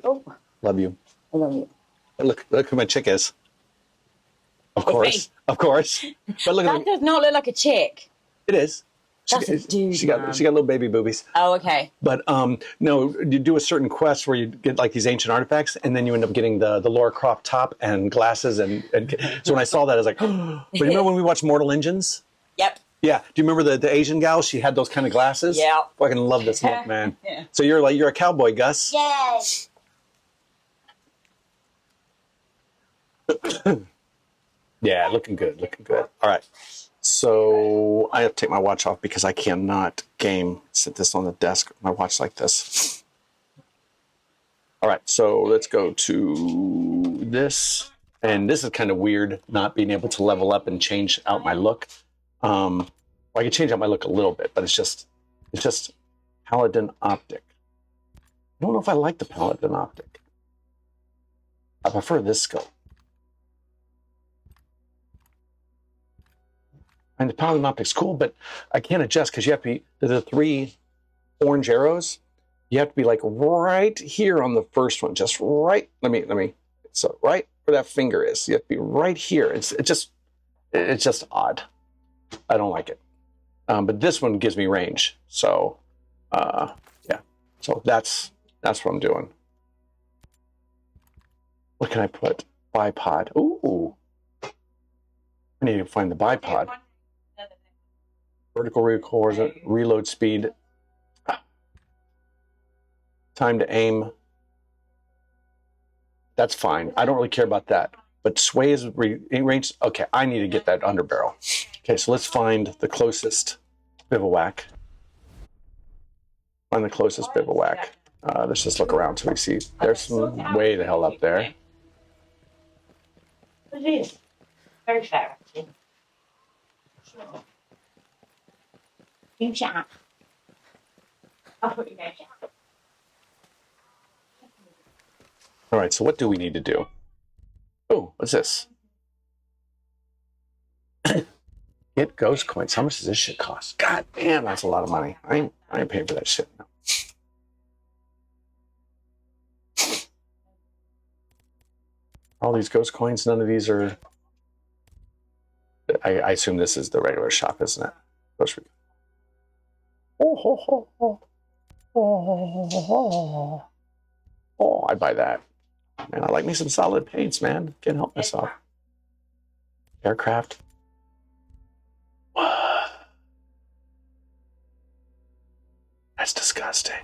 Oh, Love you. I love you. Look who my chick is. Of course. But look That does not look like a chick. It is. That's a dude. She got little baby boobies. Oh, okay. But no, you do a certain quest where you get like these ancient artifacts, and then you end up getting the Laura Croft top and glasses. And so when I saw that, I was like, oh. But you remember when we watched Mortal Engines? Yep. Yeah. Do you remember the Asian gal? She had those kind of glasses. Yeah. Fucking love this look, man. Yeah. So you're a cowboy, Gus. Yes. Yeah, looking good. All right. So I have to take my watch off because I cannot sit this on the desk, my watch like this. All right, so let's go to this. And this is kind of weird, not being able to level up and change out my look. Well, I can change out my look a little bit, but it's just Paladin Optic. I don't know if I like the Paladin Optic. I prefer this scope. And the Paladin Optic's cool, but I can't adjust because you have to be, the 3 orange arrows, you have to be like right here on the first one, just right, so right where that finger is, you have to be right here. It's just odd. I don't like it. But this one gives me range. So, yeah, so that's what I'm doing. What can I put? Bipod. Ooh, I need to find the bipod. Vertical recoil, reload speed, time to aim. That's fine. I don't really care about that. But sway is range. Okay, I need to get that underbarrel. Okay, so let's find the closest bivouac. Find the closest bivouac. Let's just look around so we see. There's some way the hell up there. It is very fair, actually. You shut up. I'll put you down. All right, so what do we need to do? Oh, what's this? Get ghost coins. How much does this shit cost? God damn, that's a lot of money. I ain't paying for that shit. No. All these ghost coins, none of these are... I assume this is the regular shop, isn't it? Ghost Recon. Oh, I'd buy that. Man, I like me some solid paints, man. Can't help myself. Aircraft. That's disgusting.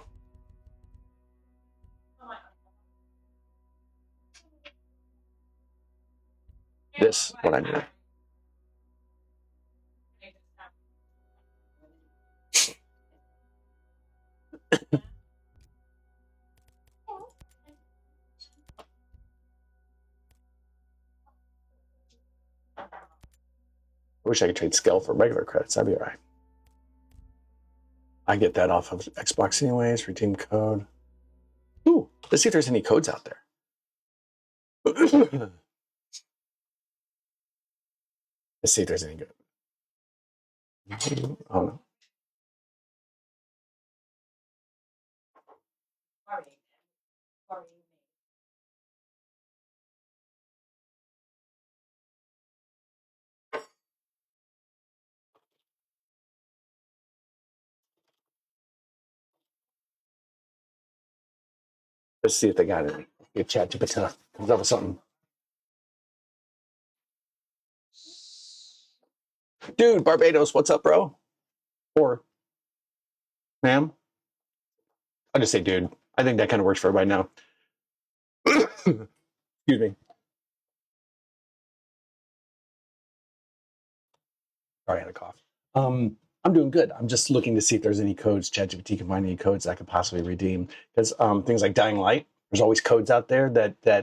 This, what I mean. I wish I could trade skill for regular credits. That'd be all right. I get that off of Xbox anyways. Redeem code. Ooh, let's see if there's any codes out there. Let's see if there's any good. Oh no. Let's see if they got any. If ChatGPT comes up with something. Dude, Barbados, what's up, bro? Or, ma'am? I'll just say dude. I think that kind of works for everybody now. Excuse me. Sorry, I had a cough. I'm doing good. I'm just looking to see if there's any codes. ChatGPT can find any codes I could possibly redeem. Because things like Dying Light, there's always codes out there that the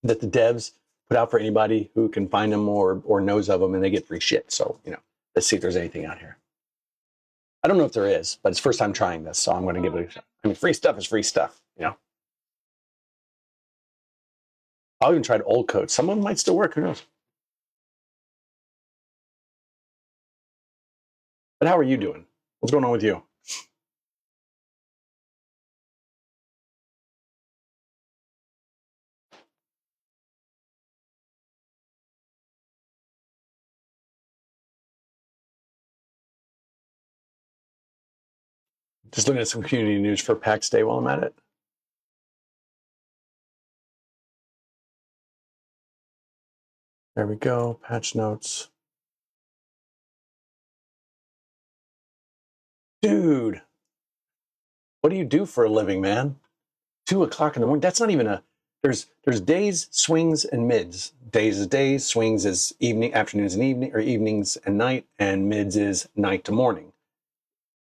devs put out for anybody who can find them or knows of them, and they get free shit. So, let's see if there's anything out here. I don't know if there is, but it's first time trying this, so I'm going to give it a shot. I mean, free stuff is free stuff, I'll even try old codes. Some of them might still work. Who knows? But how are you doing? What's going on with you? Just looking at some community news for PAX Day while I'm at it. There we go, patch notes. Dude, what do you do for a living, man? 2 o'clock in the morning, that's not even a, there's days, swings, and mids. Days is days, swings is evening, afternoons and evening, or evenings and night, and mids is night to morning.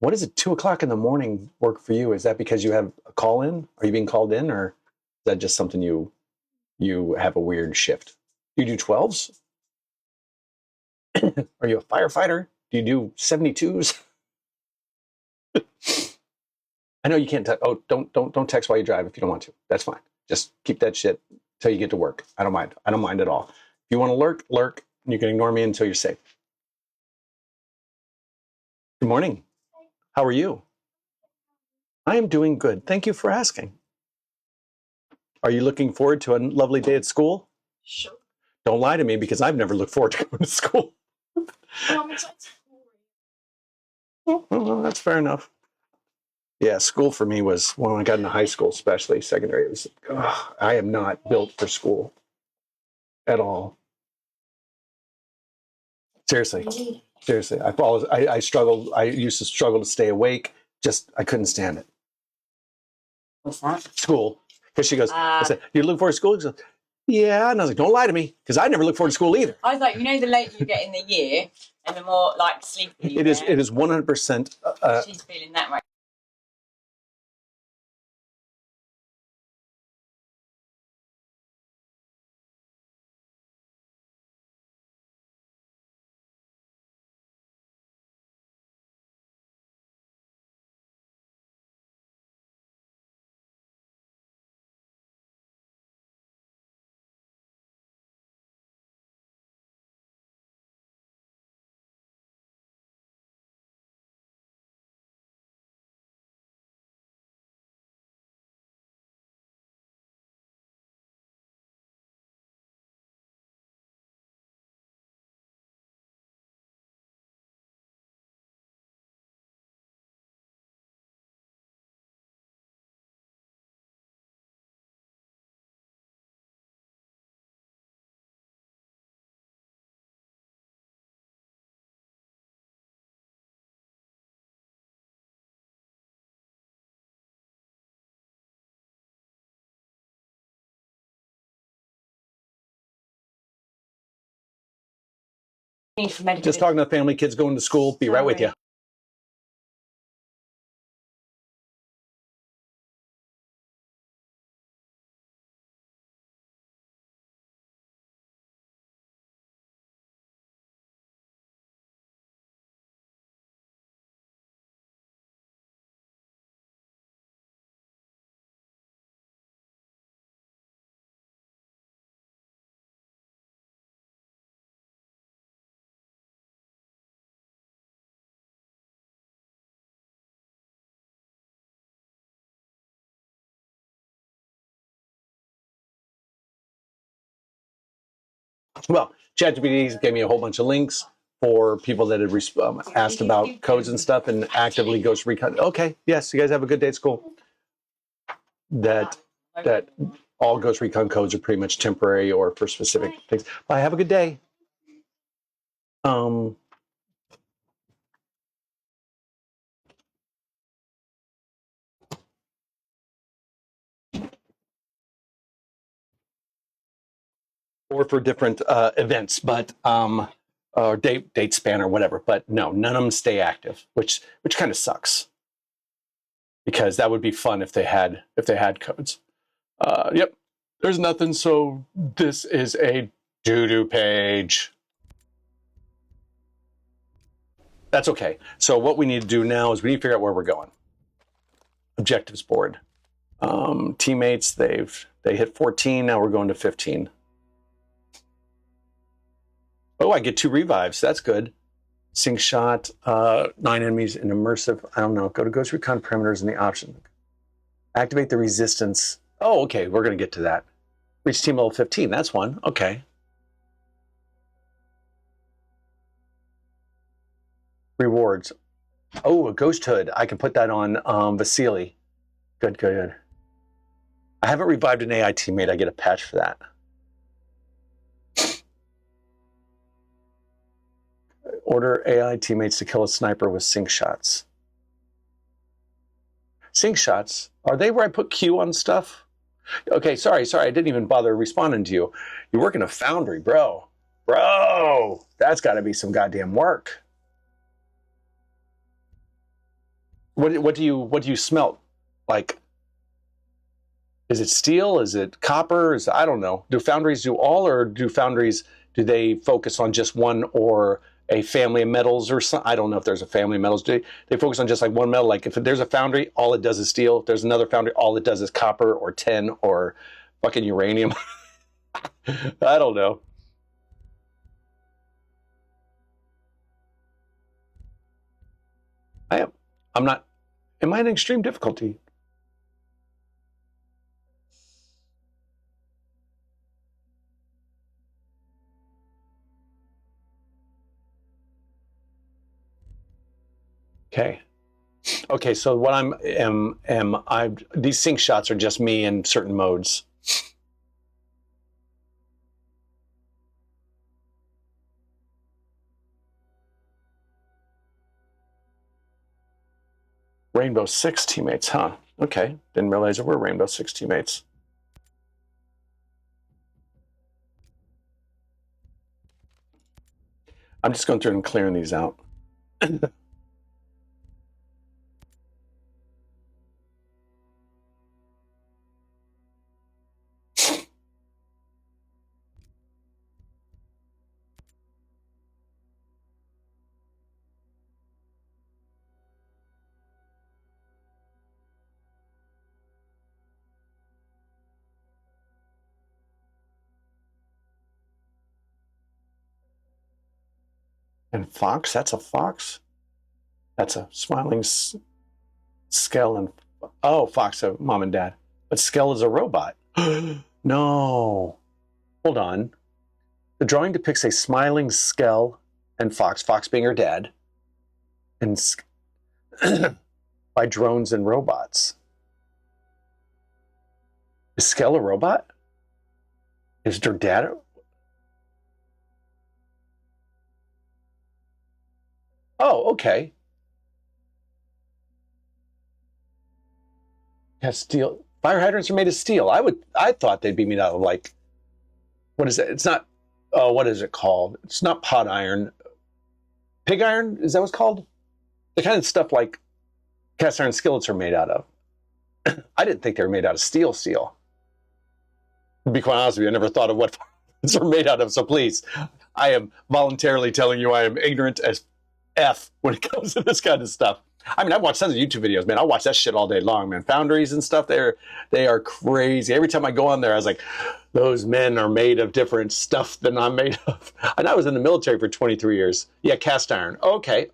What is it, 2 o'clock in the morning work for you? Is that because you have a call in? Are you being called in, or is that just something you have a weird shift? Do you do 12s? Are you a firefighter? Do you do 72s? I know you can't. Don't text while you drive if you don't want to. That's fine. Just keep that shit till you get to work. I don't mind. I don't mind at all. If you want to lurk, lurk. You can ignore me until you're safe. Good morning. How are you? I am doing good. Thank you for asking. Are you looking forward to a lovely day at school? Sure. Don't lie to me, because I've never looked forward to going to school. Well, that's fair enough. Yeah, school for me was, when I got into high school, especially secondary, it was, I am not built for school at all. Seriously. I struggled. I used to struggle to stay awake. I couldn't stand it. What's that? School. Because she goes, I said, you look forward to school? She goes, yeah. And I was like, don't lie to me, because I never look forward to school either. I was like, the later you get in the year, and the more like sleepy you get. It is 100%. She's feeling that way. Just talking to the family, kids going to school. Be right with you. Well, ChatGPT gave me a whole bunch of links for people that had asked about codes and stuff, and actively Ghost Recon. Okay, yes, you guys have a good day at school. That all Ghost Recon codes are pretty much temporary or for specific things. Bye, have a good day. Or for different events, but or date span or whatever. But no, none of them stay active, which kind of sucks, because that would be fun if they had codes. Yep, there's nothing. So this is a doo-doo page. That's okay. So what we need to do now is we need to figure out where we're going. Objectives board. Teammates, they hit 14. Now we're going to 15. Oh, I get 2 revives. That's good. Sync shot, 9 enemies in immersive. I don't know. Go to Ghost Recon parameters in the option. Activate the resistance. Oh, okay. We're going to get to that. Reach team level 15. That's one. Okay. Rewards. Oh, a ghost hood. I can put that on Vasily. Good, good, good. I haven't revived an AI teammate. I get a patch for that. Order AI teammates to kill a sniper with sync shots. Sync shots? Are they where I put Q on stuff? Okay, sorry. I didn't even bother responding to you. You work in a foundry, bro. Bro, that's got to be some goddamn work. What do you smelt? Like, is it steel? Is it copper? I don't know. Do foundries do all, or do they focus on just one or a family of metals or something? I don't know if there's a family of metals. Do they focus on just like one metal? Like if there's a foundry, all it does is steel. If there's another foundry, all it does is copper or tin or fucking uranium. I don't know. I'm not. Am I in extreme difficulty? Okay, so what these sync shots are just me in certain modes. Rainbow Six teammates, huh? Okay, didn't realize there were Rainbow Six teammates. I'm just going through and clearing these out. And fox? That's a fox? That's a smiling Skell and... Oh, fox, mom and dad. But Skell is a robot. No. Hold on. The drawing depicts a smiling Skell and fox being her dad, and by drones and robots. Is Skell a robot? Is her dad... Oh, okay. Yeah, steel. Fire hydrants are made of steel. I thought they'd be made out of like, what is it? It's not, what is it called? It's not pot iron. Pig iron? Is that what's called? The kind of stuff like cast iron skillets are made out of. I didn't think they were made out of steel. To be quite honest with you, I never thought of what these are made out of. So please, I am voluntarily telling you I am ignorant as F when it comes to this kind of stuff. I mean, I've watched tons of YouTube videos, man. I watch that shit all day long, man. Foundries and stuff, they are crazy. Every time I go on there, I was like, those men are made of different stuff than I'm made of. And I was in the military for 23 years. Yeah, cast iron. Okay.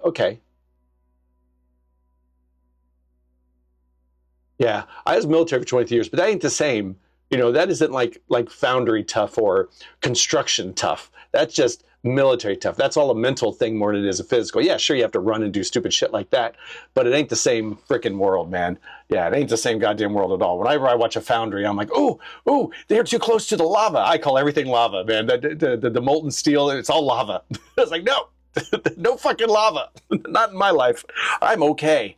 Yeah, I was military for 23 years, but that ain't the same. You know, that isn't like foundry tough or construction tough. That's just military tough. That's all a mental thing more than it is a physical. Yeah, sure, you have to run and do stupid shit like that, but it ain't the same freaking world, man. Yeah, it ain't the same goddamn world at all. Whenever I watch a foundry, I'm like, oh, they're too close to the lava. I call everything lava, man. The molten steel, it's all lava. It's like, no, no fucking lava. Not in my life. I'm okay.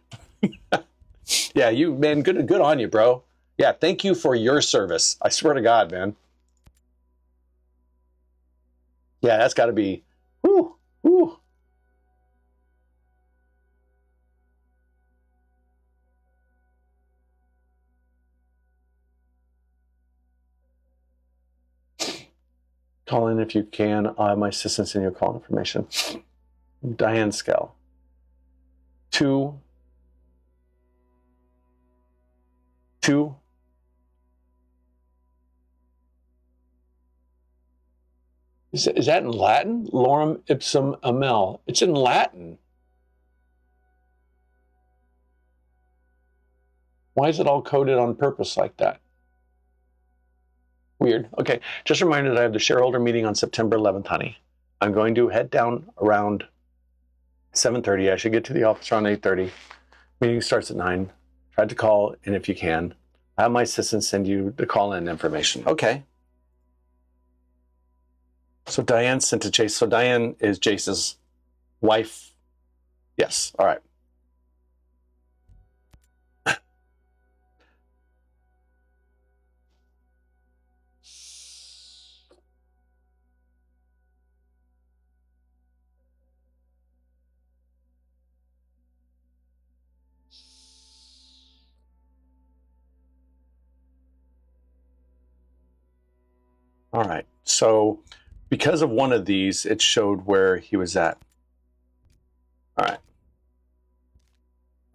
Yeah, you, man, good on you, bro. Yeah, thank you for your service. I swear to God, man. Yeah, that's got to be, whoo. Call in if you can. I have my assistants in your call information. Diane Skell. 2. Is that in Latin? Lorem ipsum amel. It's in Latin. Why is it all coded on purpose like that? Weird. Okay, just a reminder that I have the shareholder meeting on September 11th, honey. I'm going to head down around 7:30. I should get to the office around 8:30. Meeting starts at 9. Tried to call in if you can. Have my assistant send you the call-in information. Okay. So Diane sent to Jace. So Diane is Jace's wife. Yes. All right. All right. So because of one of these, it showed where he was at. All right.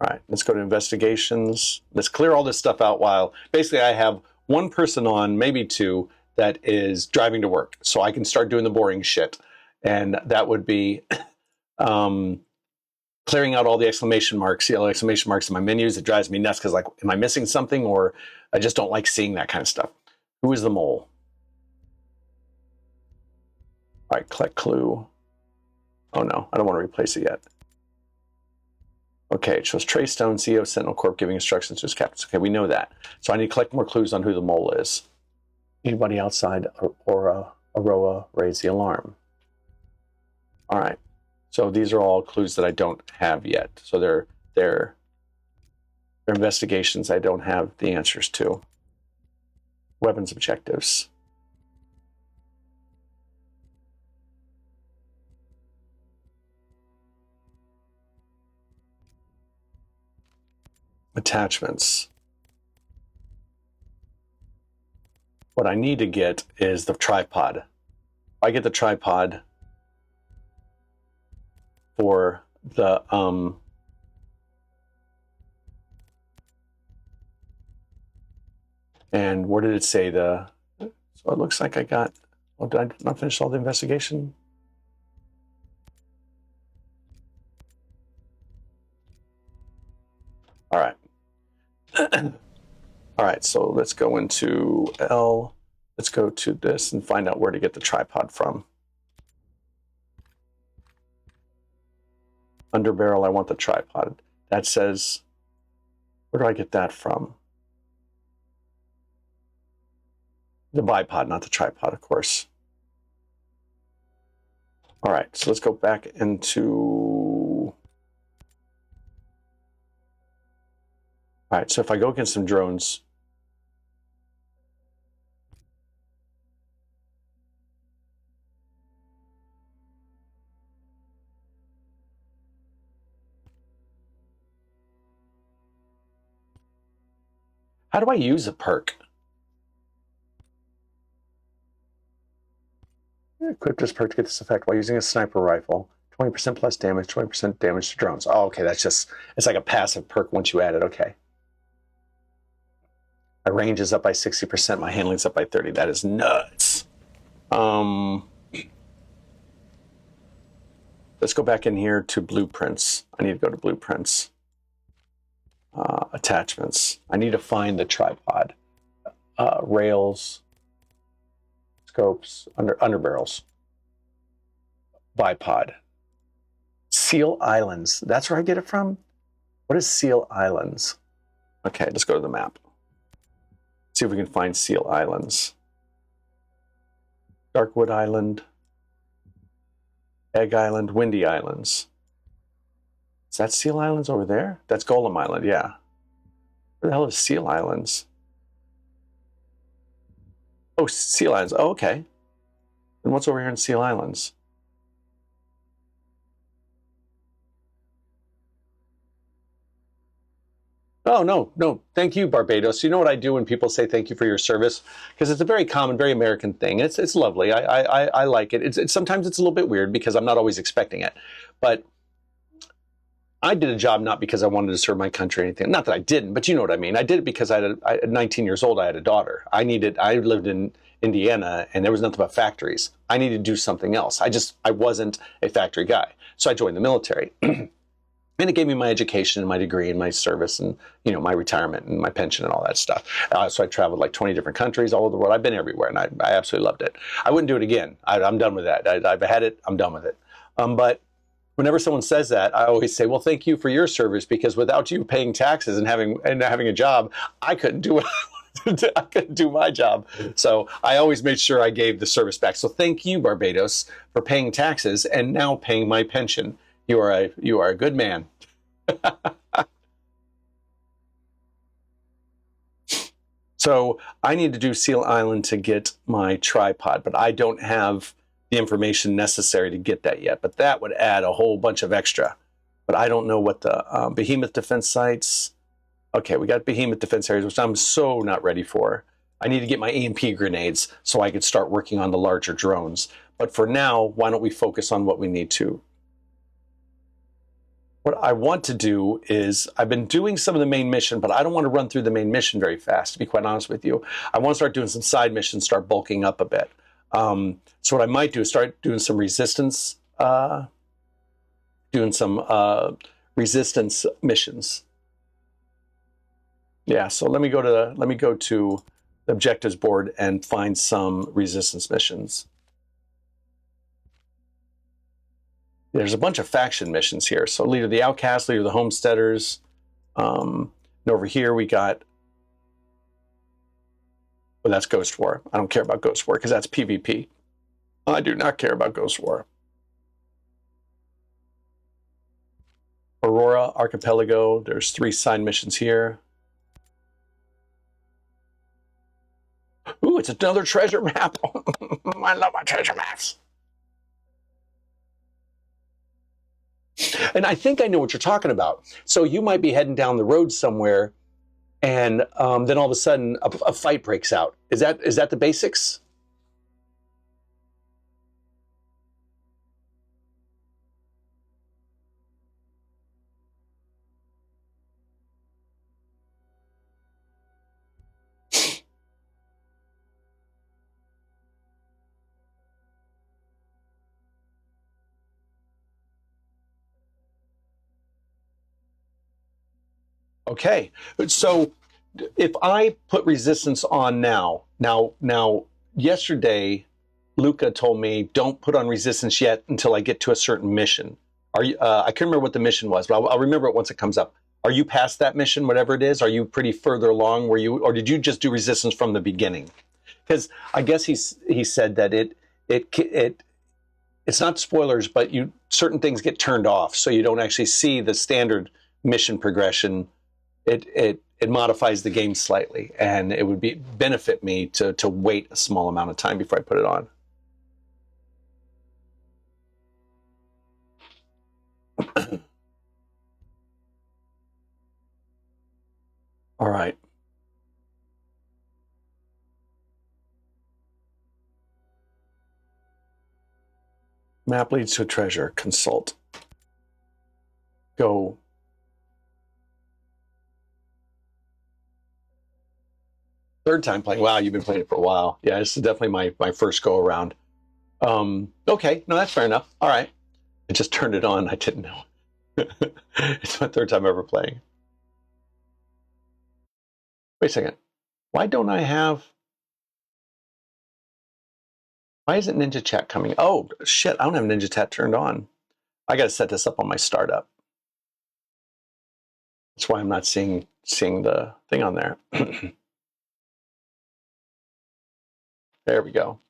All right. Let's go to investigations. Let's clear all this stuff out while basically I have one person on, maybe two, that is driving to work. So I can start doing the boring shit. And that would be clearing out all the exclamation marks, yellow exclamation marks in my menus. It drives me nuts because, like, am I missing something? Or I just don't like seeing that kind of stuff. Who is the mole? All right, collect clue. Oh no, I don't want to replace it yet. Okay, it shows Trey Stone, CEO of Sentinel Corp, giving instructions to his captains. Okay, we know that. So I need to collect more clues on who the mole is. Anybody outside Aroa raise the alarm. All right, so these are all clues that I don't have yet. So they're investigations I don't have the answers to. Weapons objectives. Attachments. What I need to get is the tripod. If I get the tripod for the and where did it say the, so it looks like I got, well, did I not finish all the investigation? All right. All right, so let's go into L. Let's go to this and find out where to get the tripod from. Under barrel, I want the tripod. That says, where do I get that from? The bipod, not the tripod, of course. All right, so let's go back into... All right, so if I go against some drones, how do I use a perk? Equip this perk to get this effect while using a sniper rifle. 20% plus damage, 20% damage to drones. Oh, okay, that's just, it's like a passive perk once you add it, okay. My range is up by 60%, my handling's up by 30. That is nuts. Let's go back in here to blueprints. I need to go to blueprints. Attachments. I need to find the tripod. Rails, scopes, under barrels. Bipod. Seal Islands. That's where I get it from? What is Seal Islands? Okay, let's go to the map. See if we can find Seal Islands. Darkwood Island. Egg Island, Windy Islands. Is that Seal Islands over there? That's Golem Island, yeah. Where the hell is Seal Islands? Oh, Seal Islands. Oh, okay. And what's over here in Seal Islands? Oh, no. Thank you, Barbados. You know what I do when people say thank you for your service? Because it's a very common, very American thing. It's lovely. I like it. It's sometimes it's a little bit weird because I'm not always expecting it. But I did a job not because I wanted to serve my country or anything. Not that I didn't, but you know what I mean. I did it because at 19 years old, I had a daughter. I lived in Indiana and there was nothing but factories. I needed to do something else. I wasn't a factory guy. So I joined the military. And it gave me my education and my degree and my service and, you know, my retirement and my pension and all that stuff. So I traveled like 20 different countries all over the world. I've been everywhere and I absolutely loved it. I wouldn't do it again. I'm done with that. I've had it. I'm done with it. But whenever someone says that, I always say, well, thank you for your service, because without you paying taxes and having a job, I couldn't do what I wanted to do. I couldn't do my job. So I always made sure I gave the service back. So thank you, Barbados, for paying taxes and now paying my pension. You are a good man. So I need to do Seal Island to get my tripod, but I don't have the information necessary to get that yet. But that would add a whole bunch of extra. But I don't know what the behemoth defense sites. Okay, we got behemoth defense areas, which I'm so not ready for. I need to get my EMP grenades so I could start working on the larger drones. But for now, why don't we focus on what we need to? What I want to do is, I've been doing some of the main mission, but I don't want to run through the main mission very fast, to be quite honest with you. I want to start doing some side missions, start bulking up a bit. So what I might do is start doing some resistance, resistance missions. Yeah, so let me go to the objectives board and find some resistance missions. There's a bunch of faction missions here. So leader of the outcasts, leader of the homesteaders. And over here we got, well, that's Ghost War. I don't care about Ghost War because that's PvP. I do not care about Ghost War. Aurora Archipelago. There's 3 side missions here. Ooh, it's another treasure map. I love my treasure maps. And I think I know what you're talking about. So you might be heading down the road somewhere, and then all of a sudden a fight breaks out. Is that the basics? Okay, so if I put resistance on now, yesterday, Luca told me don't put on resistance yet until I get to a certain mission. Are you? I can't remember what the mission was, but I'll remember it once it comes up. Are you past that mission, whatever it is? Are you pretty further along? Or did you just do resistance from the beginning? Because I guess he said that it's not spoilers, but certain things get turned off, so you don't actually see the standard mission progression. It modifies the game slightly, and it would benefit me to wait a small amount of time before I put it on. All right. Map leads to a treasure. Consult. Go. Third time playing. Wow, you've been playing it for a while. Yeah, this is definitely my first go around. Okay, no, that's fair enough. All right. I just turned it on. I didn't know. It's my third time ever playing. Wait a second. Why don't I have... Why isn't Ninja Chat coming? Oh, shit, I don't have Ninja Chat turned on. I got to set this up on my startup. That's why I'm not seeing the thing on there. There we go.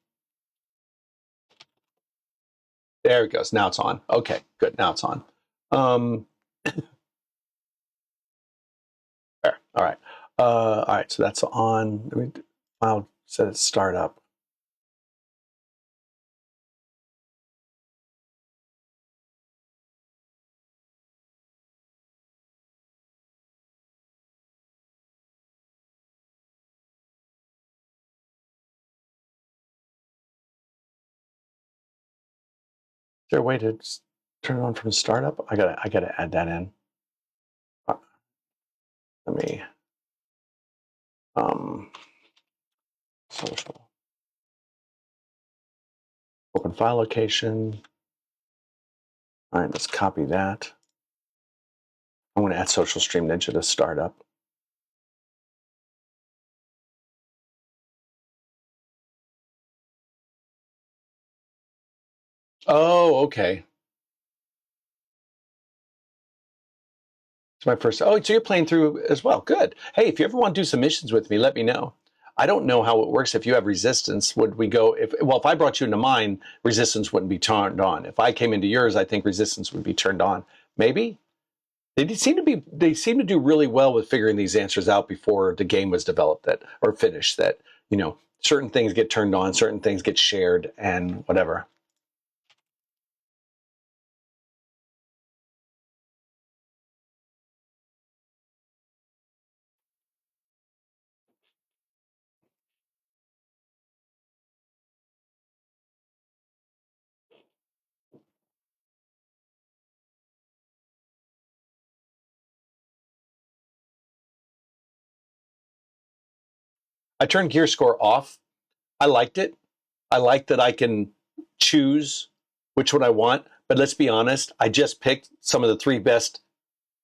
There it goes. Now it's on. Okay, good. Now it's on. There. All right. All right. So that's on. I'll set it start up. Is there a way to turn it on from startup? I gotta add that in. Let me social. Open file location. All right, let's copy that. I'm going to add Social Stream Ninja to startup. Oh, okay. It's my first. Oh, so you're playing through as well. Good. Hey, if you ever want to do some missions with me, let me know. I don't know how it works. If you have resistance, would we go? If I brought you into mine, resistance wouldn't be turned on. If I came into yours, I think resistance would be turned on. Maybe they seem to do really well with figuring these answers out before the game was developed or finished. That certain things get turned on, certain things get shared, and whatever. I turned gear score off. I liked it. I like that I can choose which one I want. But let's be honest, I just picked some of the 3 best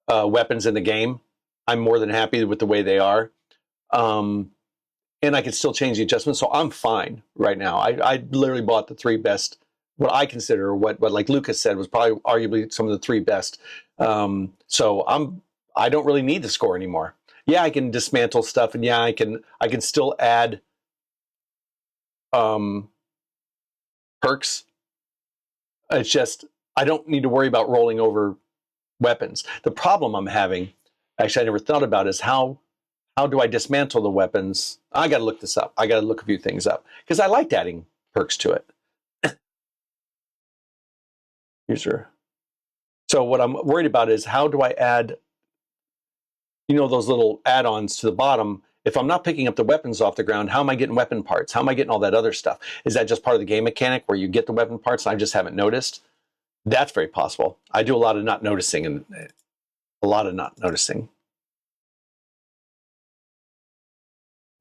weapons in the game. I'm more than happy with the way they are. And I can still change the adjustments. So I'm fine right now. I literally bought the 3 best, what I consider, what like Lucas said, was probably arguably some of the 3 best. So I don't really need the score anymore. Yeah, I can dismantle stuff, and yeah, I can still add perks. It's just I don't need to worry about rolling over weapons. The problem I'm having, actually I never thought about, is how do I dismantle the weapons? I got to look this up. I got to look a few things up because I liked adding perks to it. User. So what I'm worried about is how do I add, those little add-ons to the bottom. If I'm not picking up the weapons off the ground, how am I getting weapon parts? How am I getting all that other stuff? Is that just part of the game mechanic where you get the weapon parts and I just haven't noticed? That's very possible. I do a lot of not noticing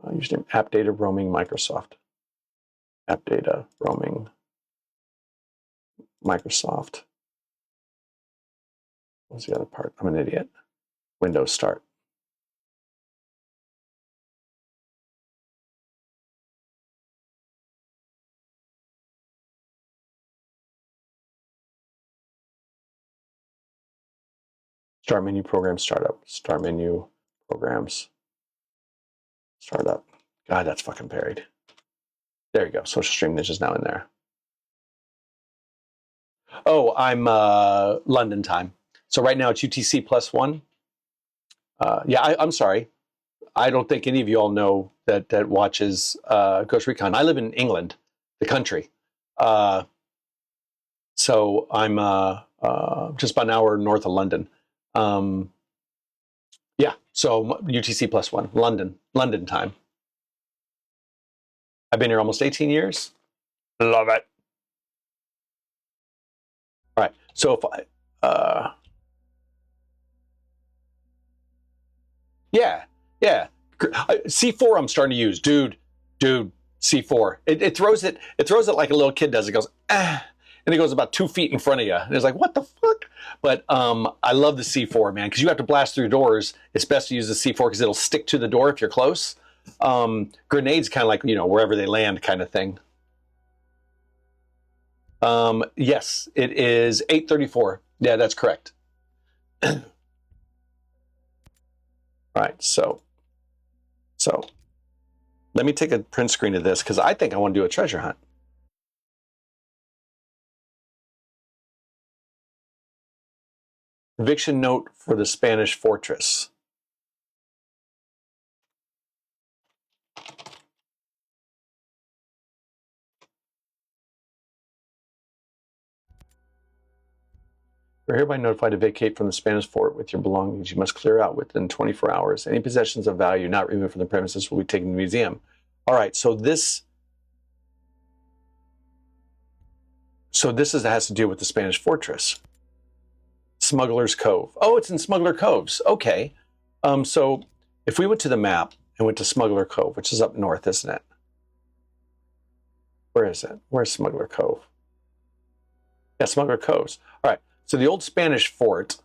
Username, app data roaming Microsoft. App data roaming Microsoft. What's the other part? I'm an idiot. Windows start. Start menu programs startup. Start menu programs startup. God, that's fucking buried. There you go. Social Stream Ninja is now in there. Oh, I'm London time. So right now it's UTC +1. Yeah, I'm sorry. I don't think any of you all know that watches Ghost Recon. I live in England, the country. So I'm just about an hour north of London. Yeah, so UTC +1, London time. I've been here almost 18 years. Love it. All right, so if I, yeah, C4 I'm starting to use, dude, C4. It throws it like a little kid does. It goes, ah, and it goes about 2 feet in front of you. And it's like, what the fuck? But I love the C4, man, because you have to blast through doors. It's best to use the C4 because it'll stick to the door if you're close. Grenades kind of like, wherever they land kind of thing. Yes, it is 8:34. Yeah, that's correct. Right, so let me take a print screen of this because I think I want to do a treasure hunt. Eviction note for the Spanish fortress. You're hereby notified to vacate from the Spanish fort with your belongings. You must clear out within 24 hours. Any possessions of value not removed from the premises will be taken to the museum. All right, so this has to do with the Spanish fortress. Smuggler's Cove. Oh, it's in Smuggler Coves. Okay. So if we went to the map and went to Smuggler Cove, which is up north, isn't it? Where is it? Where's Smuggler Cove? Yeah, Smuggler Coves. All right. So the old Spanish fortress.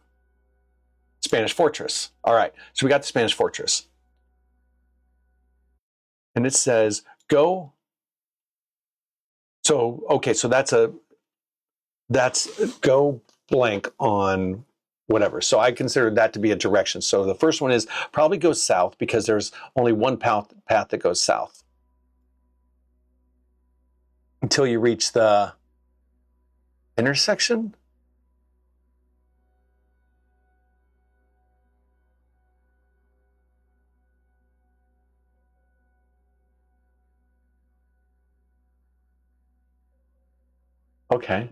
All right. So we got the Spanish fortress. And it says go. So, okay. So that's go blank on whatever. So I consider that to be a direction. So the first one is probably go south because there's only one path that goes south until you reach the intersection. Okay.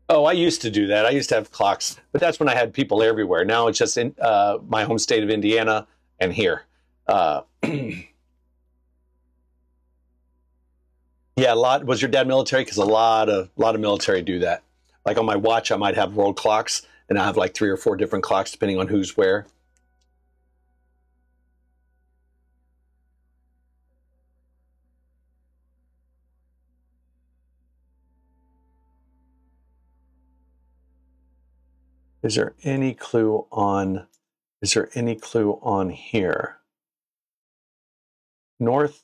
Oh, I used to do that. I used to have clocks, but that's when I had people everywhere. Now it's just in my home state of Indiana and here. Yeah, a lot. Was your dad military? Because a lot of military do that. Like on my watch, I might have world clocks, and I have like 3 or 4 different clocks depending on who's where. Is there any clue on? Is there any clue on here? North,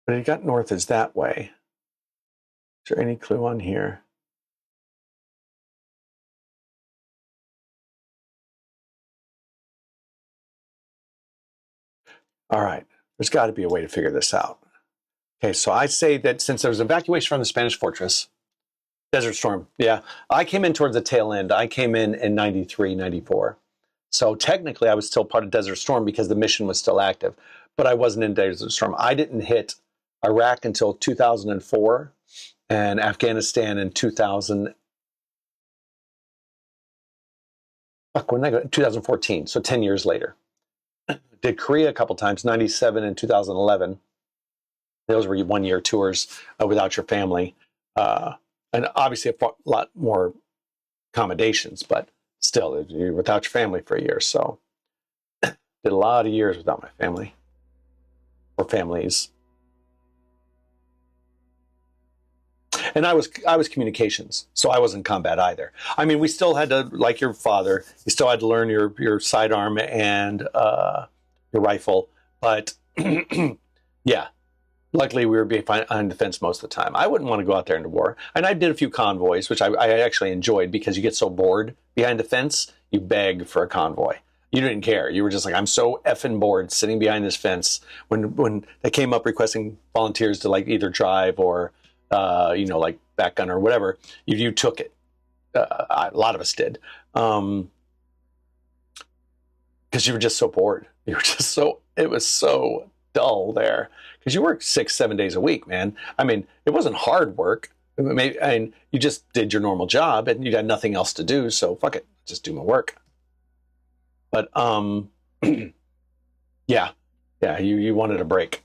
but it got north is that way. Is there any clue on here? All right, there's got to be a way to figure this out. Okay, so I say that since there was evacuation from the Spanish fortress, Desert Storm, yeah, I came in towards the tail end. I came in 93, 94. So technically I was still part of Desert Storm because the mission was still active, but I wasn't in Desert Storm. I didn't hit Iraq until 2004 and Afghanistan in 2000. Fuck, when did I go? 2014, so 10 years later. Did Korea a couple times, 97 and 2011. Those were 1-year tours without your family. And obviously a lot more accommodations, but still, you're without your family for a year. So did a lot of years without my family or families. And I was communications, so I wasn't combat either. I mean, we still had to, like your father, you still had to learn your sidearm and your rifle. But yeah, luckily we were behind the fence most of the time. I wouldn't want to go out there into war. And I did a few convoys, which I actually enjoyed because you get so bored behind the fence, you beg for a convoy. You didn't care. You were just like, I'm so effing bored sitting behind this fence. When they came up requesting volunteers to like either drive or like backgun or whatever, you took it. A lot of us did. Because you were just so bored. You were just it was so dull there. Because you worked 6-7 days a week, man. I mean, it wasn't hard work. You just did your normal job and you got nothing else to do. So fuck it, just do my work. But yeah, you wanted a break.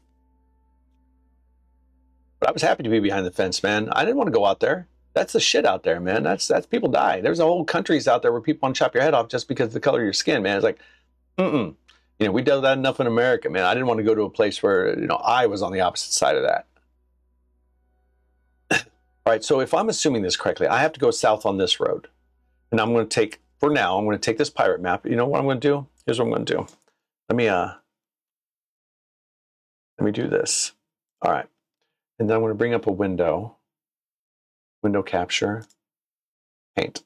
But I was happy to be behind the fence, man. I didn't want to go out there. That's the shit out there, man. That's people die. There's whole countries out there where people want to chop your head off just because of the color of your skin, man. It's like, we did that enough in America, man. I didn't want to go to a place where, I was on the opposite side of that. All right, so if I'm assuming this correctly, I have to go south on this road. And I'm going to take, for now, I'm going to take this pirate map. You know what I'm going to do? Here's what I'm going to do. Let me do this. All right. And then I'm going to bring up a window capture, paint.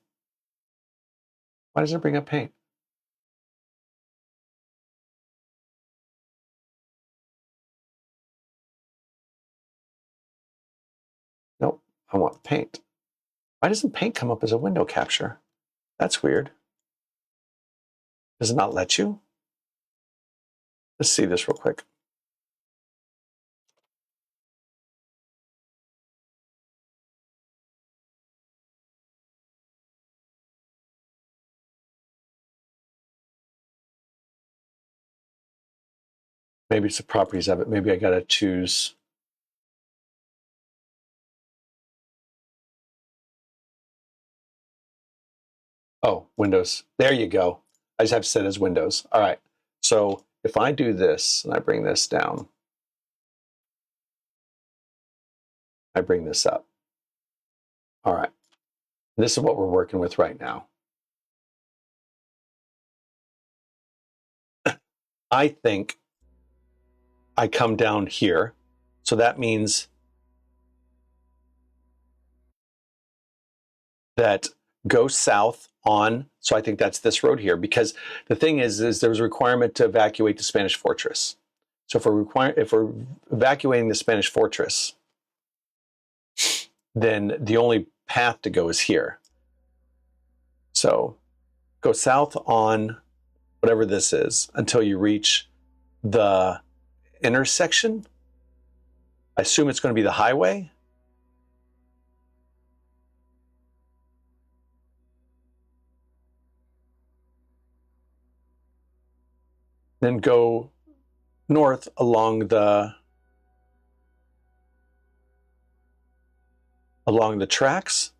Why does it bring up paint? Nope, I want paint. Why doesn't paint come up as a window capture? That's weird. Does it not let you? Let's see this real quick. Maybe it's the properties of it. Maybe I got to choose. Oh, Windows. There you go. I just have to set it as Windows. All right. So if I do this and I bring this down, I bring this up. All right. This is what we're working with right now. I think I come down here. So that means that go south on, so I think that's this road here, because the thing is there was a requirement to evacuate the Spanish fortress. So if we're evacuating the Spanish fortress, then the only path to go is here. So go south on whatever this is until you reach the intersection. I assume it's going to be the highway. Then go north along the tracks.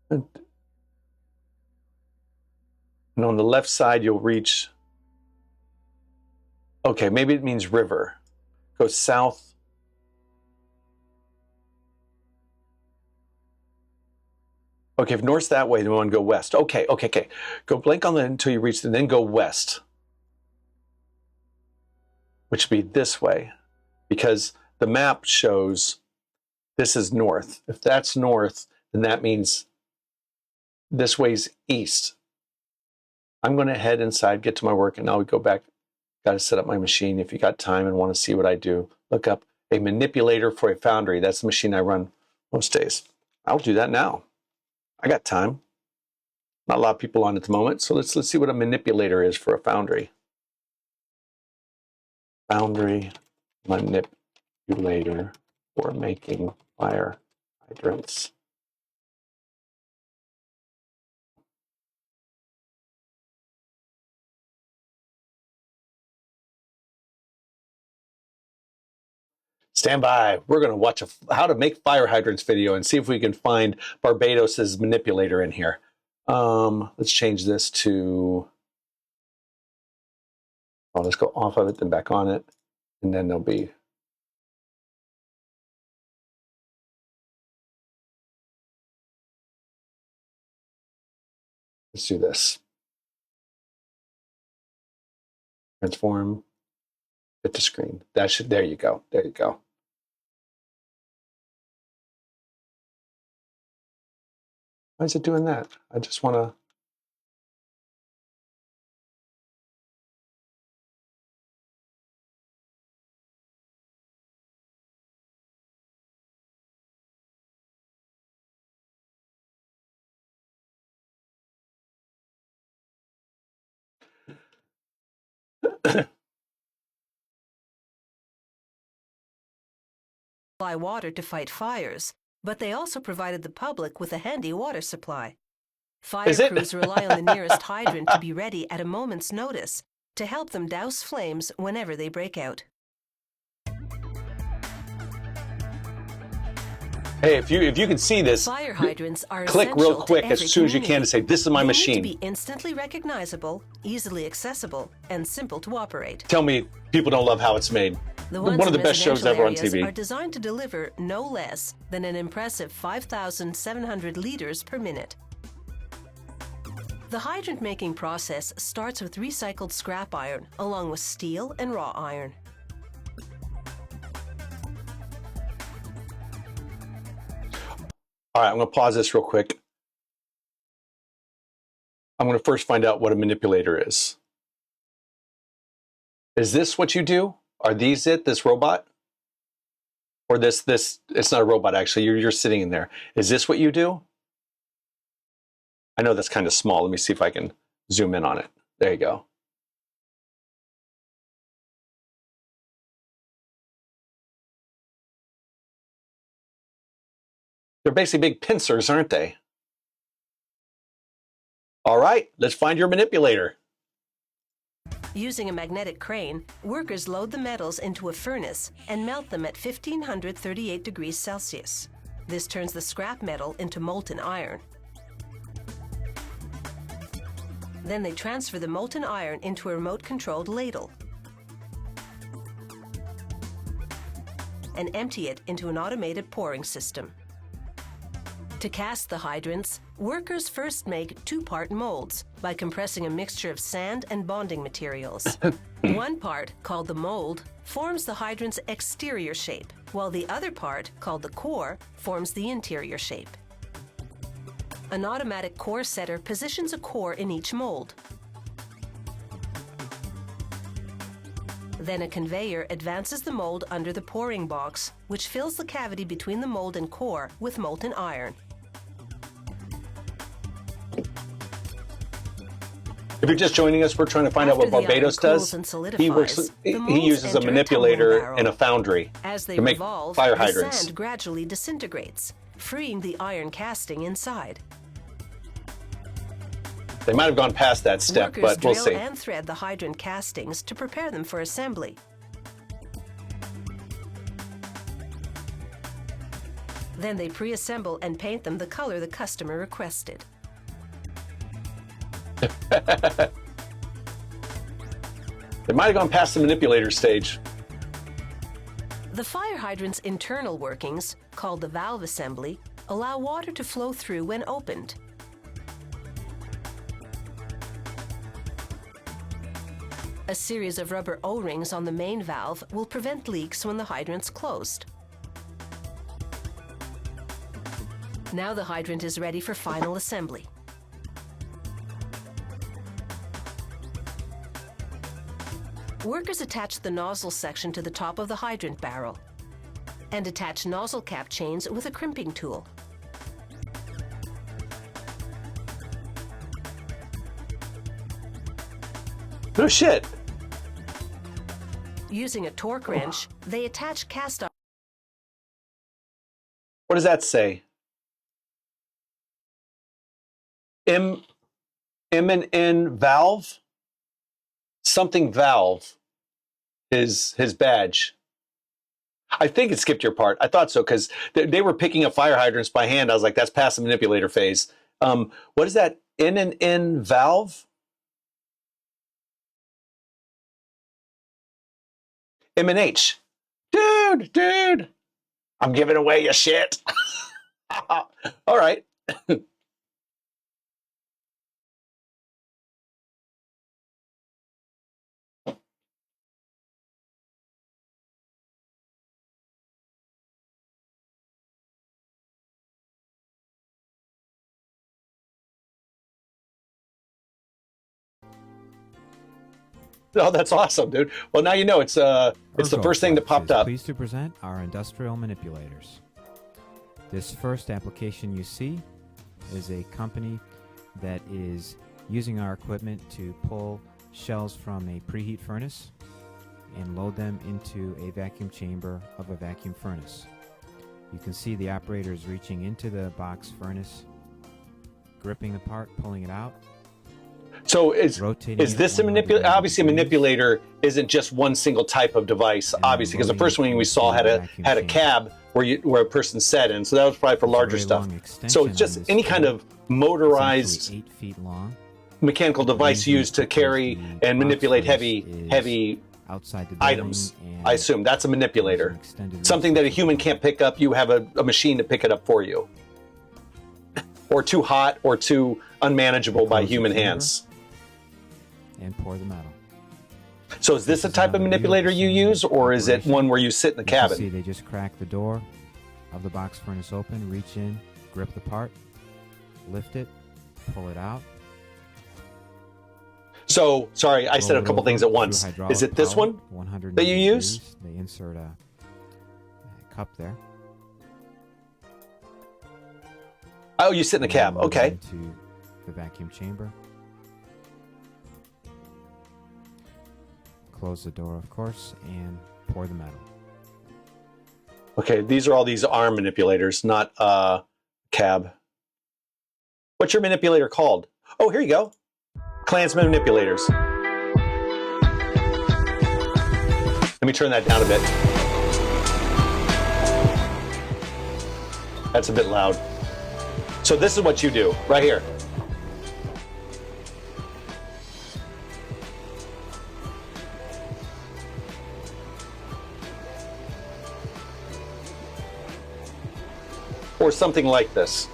And on the left side, you'll reach, okay, maybe it means river. Go south. Okay, if north's that way, then we want to go west. Okay. Go blank on that until you reach, and then go west, which would be this way, because the map shows this is north. If that's north, then that means this way's east. I'm going to head inside, get to my work, and now we go back. Got to set up my machine. If you got time and want to see what I do, look up a manipulator for a foundry. That's the machine I run most days. I'll do that now. I got time. Not a lot of people on at the moment, so let's see what a manipulator is for a foundry. Foundry manipulator for making fire hydrants. Stand by. We're going to watch a how to make fire hydrants video and see if we can find Barbados's manipulator in here. Let's change this to, oh, let's go off of it, then back on it, and then there'll be, let's do this. Transform, fit to screen. That should, there you go. There you go. Why is it doing that? I just want to. Supply water to fight fires, but they also provided the public with a handy water supply. Fire crews rely on the nearest hydrant to be ready at a moment's notice to help them douse flames whenever they break out. Hey, if you can see this, fire hydrants are click real quick as soon as you community. can to say, this is my They machine. need to be instantly recognizable, easily accessible, and simple to operate. Tell me people don't love how it's made. The ones One of the in best shows ever on residential TV. areas are designed to deliver no less than an impressive 5,700 liters per minute. The hydrant making process starts with recycled scrap iron, along with steel and raw iron. All right, I'm going to pause this real quick. I'm going to first find out what a manipulator is. Is this what you do? Are these it, this robot? Or this, it's not a robot actually, you're sitting in there. Is this what you do? I know that's kind of small. Let me see if I can zoom in on it. There you go. They're basically big pincers, aren't they? All right, let's find your manipulator. Using a magnetic crane, workers load the metals into a furnace and melt them at 1538 degrees Celsius. This turns the scrap metal into molten iron. Then they transfer the molten iron into a remote-controlled ladle and empty it into an automated pouring system. To cast the hydrants, workers first make two-part molds by compressing a mixture of sand and bonding materials. One part, called the mold, forms the hydrant's exterior shape, while the other part, called the core, forms the interior shape. An automatic core setter positions a core in each mold. Then a conveyor advances the mold under the pouring box, which fills the cavity between the mold and core with molten iron. If you're just joining us, we're trying to find out what Barbados does. He uses a manipulator in a foundry to make fire hydrants. The sand gradually disintegrates, freeing the iron casting inside. They might have gone past that step, but we'll see. Workers drill and thread the hydrant castings to prepare them for assembly. Then they pre-assemble and paint them the color the customer requested. They might have gone past the manipulator stage. The fire hydrant's internal workings, called the valve assembly, allow water to flow through when opened. A series of rubber O-rings on the main valve will prevent leaks when the hydrant's closed. Now the hydrant is ready for final assembly. Workers attach the nozzle section to the top of the hydrant barrel and attach nozzle cap chains with a crimping tool. Oh shit! Using a torque wrench, they attach cast iron. What does that say? M and N valve? Something valve is his badge. I think it skipped your part. I thought so, because they were picking up fire hydrants by hand. I was like, that's past the manipulator phase. What is that? N and N valve? M and H. Dude. I'm giving away your shit. All right. Oh, that's awesome, dude. Well, now you know it's the first thing that popped up. Pleased to present our industrial manipulators. This first application you see is a company that is using our equipment to pull shells from a preheat furnace and load them into a vacuum chamber of a vacuum furnace. You can see the operators reaching into the box furnace, gripping the part, pulling it out. So is this a manipulator? Obviously, a manipulator isn't just one single type of device, obviously, because the first one we saw had a cab where a person sat in, so that was probably for larger stuff. So it's just any kind of motorized 8 feet long mechanical device used to carry and manipulate heavy outside the items. I assume that's a manipulator. Something that a human can't pick up, you have a machine to pick it up for you. Or too hot or too unmanageable by human hands. And pour the metal. So is this a type of manipulator you use, or is it one where you sit in the cabin? See, they just crack the door of the box furnace open, reach in, grip the part, lift it, pull it out. So, sorry, I said a couple things at once. Is it this one that you use? They insert a cup there. Oh, you sit in the cab. Okay. Into the vacuum chamber. Close the door, of course, and pour the metal. Okay, these are all these arm manipulators, not cab. What's your manipulator called? Oh, here you go. Clansman manipulators. Let me turn that down a bit. That's a bit loud. So this is what you do, right here. Or something like this.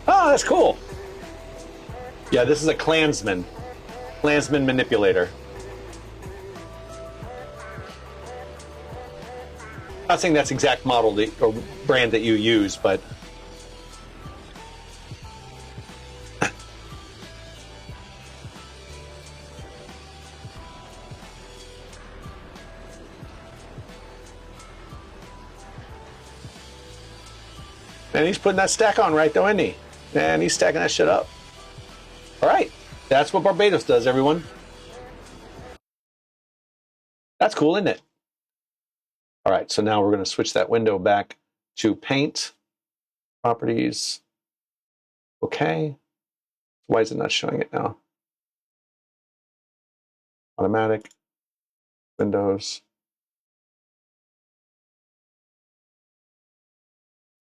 Oh, that's cool. Yeah, this is a Klansman manipulator. I'm not saying that's the exact model or brand that you use, but and he's putting that stack on right though, isn't he? Man, he's stacking that shit up. All right, that's what Barbados does, everyone. That's cool, isn't it? All right, so now we're going to switch that window back to paint, properties. Okay. Why is it not showing it now? Automatic, Windows.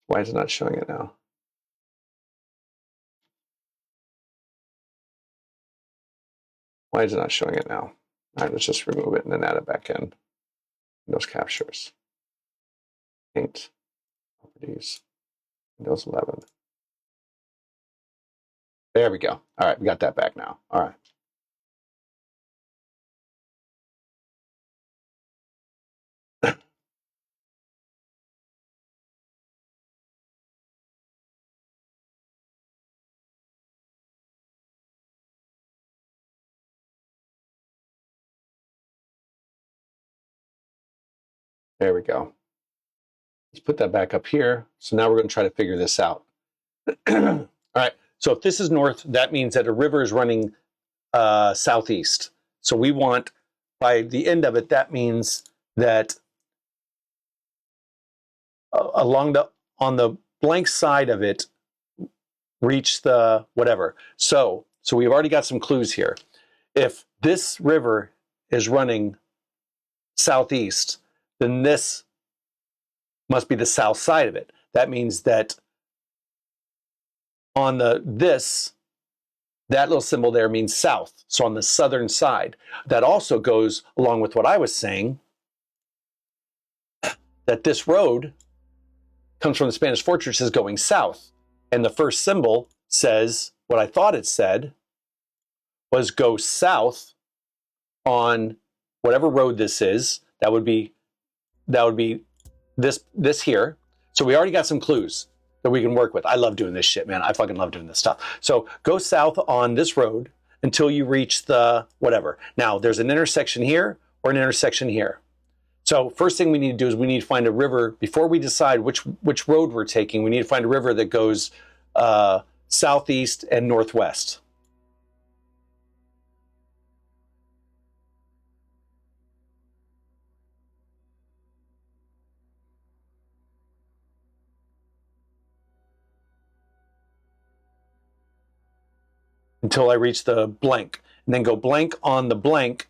Why is it not showing it now? Why is it not showing it now? All right, let's just remove it and then add it back in. Windows captures. Paint, properties, Windows 11. There we go. All right, we got that back now. All right. There we go. Let's put that back up here. So now we're going to try to figure this out. All right. So if this is north, that means that a river is running southeast. So we want, by the end of it, that means that on the blank side of it, reach the whatever. So we've already got some clues here. If this river is running southeast, then this must be the south side of it. That means that on that little symbol there means south. So on the southern side. That also goes along with what I was saying, that this road comes from the Spanish fortresses going south. And the first symbol says, what I thought it said was go south on whatever road this is. That would be this here. So we already got some clues that we can work with. I love doing this shit, man. I fucking love doing this stuff. So go south on this road until you reach the whatever. Now there's an intersection here or an intersection here. So first thing we need to do is we need to find a river before we decide which road we're taking. We need to find a river that goes southeast and northwest. Until I reach the blank, and then go blank on the blank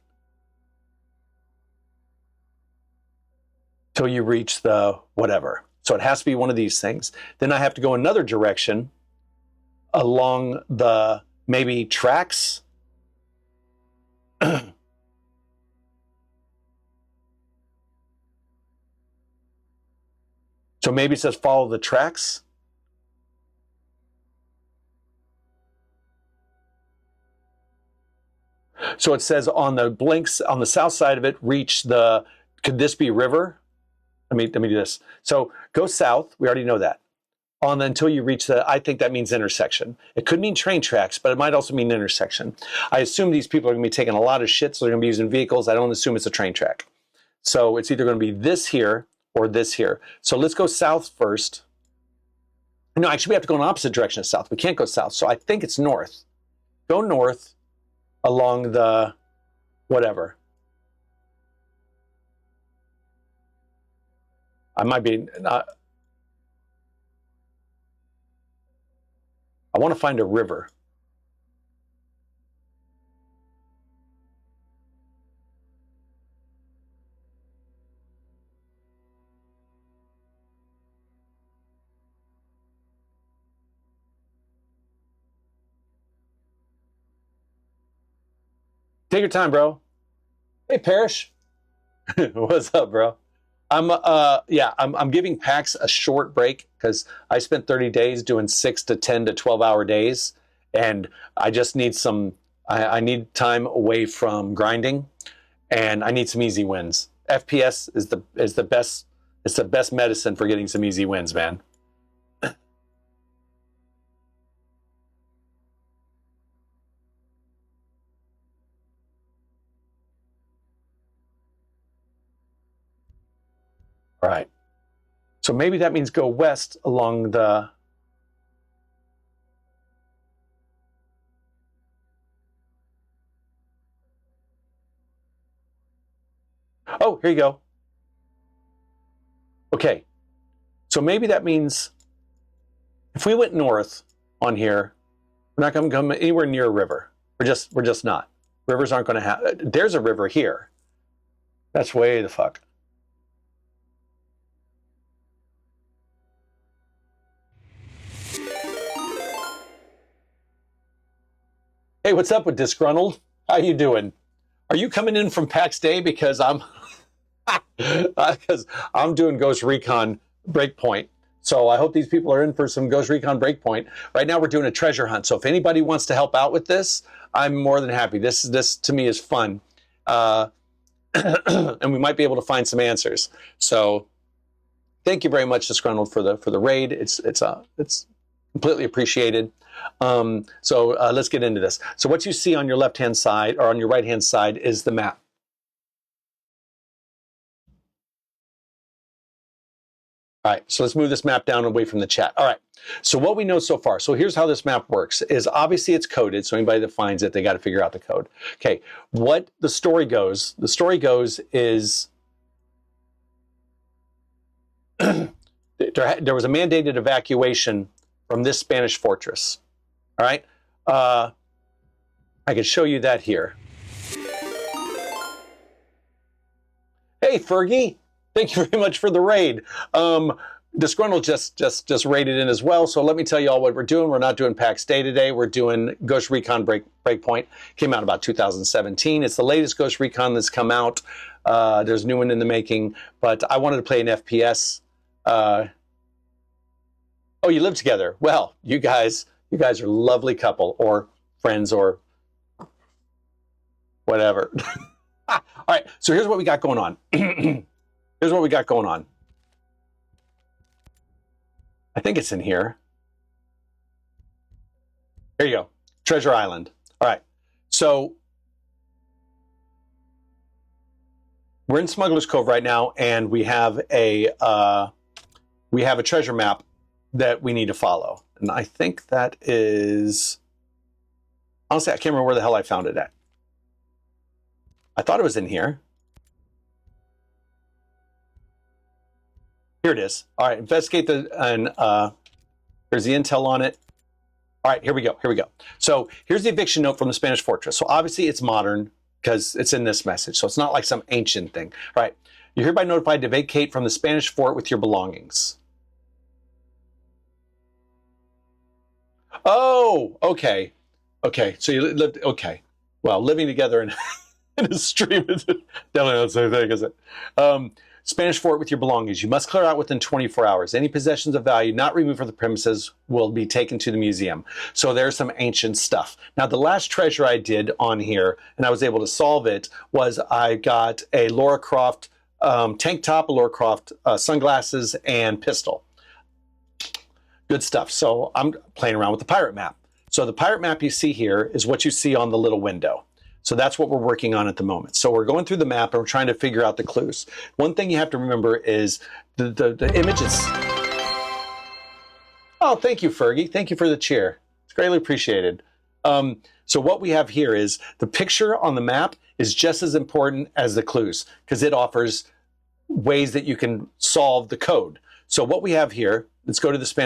till you reach the whatever. So it has to be one of these things. Then I have to go another direction along the maybe tracks. So maybe it says follow the tracks. So it says on the blinks on the south side of it, reach the, could this be river? Let me do this. So go south, we already know that. On the, until you reach the, I think that means intersection. It could mean train tracks, but it might also mean intersection. I assume these people are going to be taking a lot of shit, so they're going to be using vehicles. I don't assume it's a train track. So it's either going to be this here or this here. So let's go south first. No, actually we have to go in the opposite direction of south. We can't go south. So I think it's north. Go north along the whatever. I might be not. I want to find a river. Take your time, bro. Hey, Parrish. What's up, bro? I'm giving PAX a short break because I spent 30 days doing 6 to 10 to 12 hour days, And I just need some, I need time away from grinding, and I need some easy wins. FPS is the best, it's the best medicine for getting some easy wins, man. All right. So maybe that means go west along the... Oh, here you go. Okay. So maybe that means if we went north on here, we're not going to come anywhere near a river. We're just not. Rivers aren't going to have... There's a river here. That's way the fuck. Hey, what's up with Disgruntled? How you doing? Are you coming in from PAX Day? Because I'm doing Ghost Recon Breakpoint. So I hope these people are in for some Ghost Recon Breakpoint. Right now we're doing a treasure hunt. So if anybody wants to help out with this, I'm more than happy. This to me is fun. And we might be able to find some answers. So thank you very much, Disgruntled, for the raid. It's completely appreciated. So let's get into this. So what you see on your left-hand side, or on your right-hand side, is the map. All right, so let's move this map down away from the chat. All right, so what we know so far, so here's how this map works, is obviously it's coded, so anybody that finds it, they got to figure out the code. Okay, what the story goes is there was a mandated evacuation from this Spanish fortress. All right, I can show you that here. Hey, Fergie, thank you very much for the raid. Disgruntled just raided in as well. So let me tell you all what we're doing. We're not doing PAX Day today. We're doing Ghost Recon Breakpoint. Came out about 2017. It's the latest Ghost Recon that's come out. There's a new one in the making, but I wanted to play an FPS. Oh, you live together. Well, you guys are a lovely couple, or friends, or whatever. All right, so here's what we got going on. Here's what we got going on. I think it's in here. Here you go, Treasure Island. All right, so we're in Smuggler's Cove right now, and we have a treasure map that we need to follow. And I think that is, honestly, I can't remember where the hell I found it at. I thought it was in here. Here it is. All right, investigate and there's the intel on it. All right, here we go. So here's the eviction note from the Spanish fortress. So obviously it's modern because it's in this message. So it's not like some ancient thing. All right, you're hereby notified to vacate from the Spanish fort with your belongings. Oh, okay. So you lived, okay. Well, living together in a stream is definitely not the same thing, is it? Spanish fort with your belongings. You must clear out within 24 hours. Any possessions of value not removed from the premises will be taken to the museum. So there's some ancient stuff. Now, the last treasure I did on here, and I was able to solve it, was I got a Lara Croft tank top, a Lara Croft sunglasses, and pistol. Good stuff. So I'm playing around with the pirate map. So the pirate map you see here is what you see on the little window. So that's what we're working on at the moment. So we're going through the map and we're trying to figure out the clues. One thing you have to remember is the images. Oh, thank you, Fergie. Thank you for the cheer. It's greatly appreciated. So what we have here is the picture on the map is just as important as the clues because it offers ways that you can solve the code. So what we have here, let's go to the Spanish.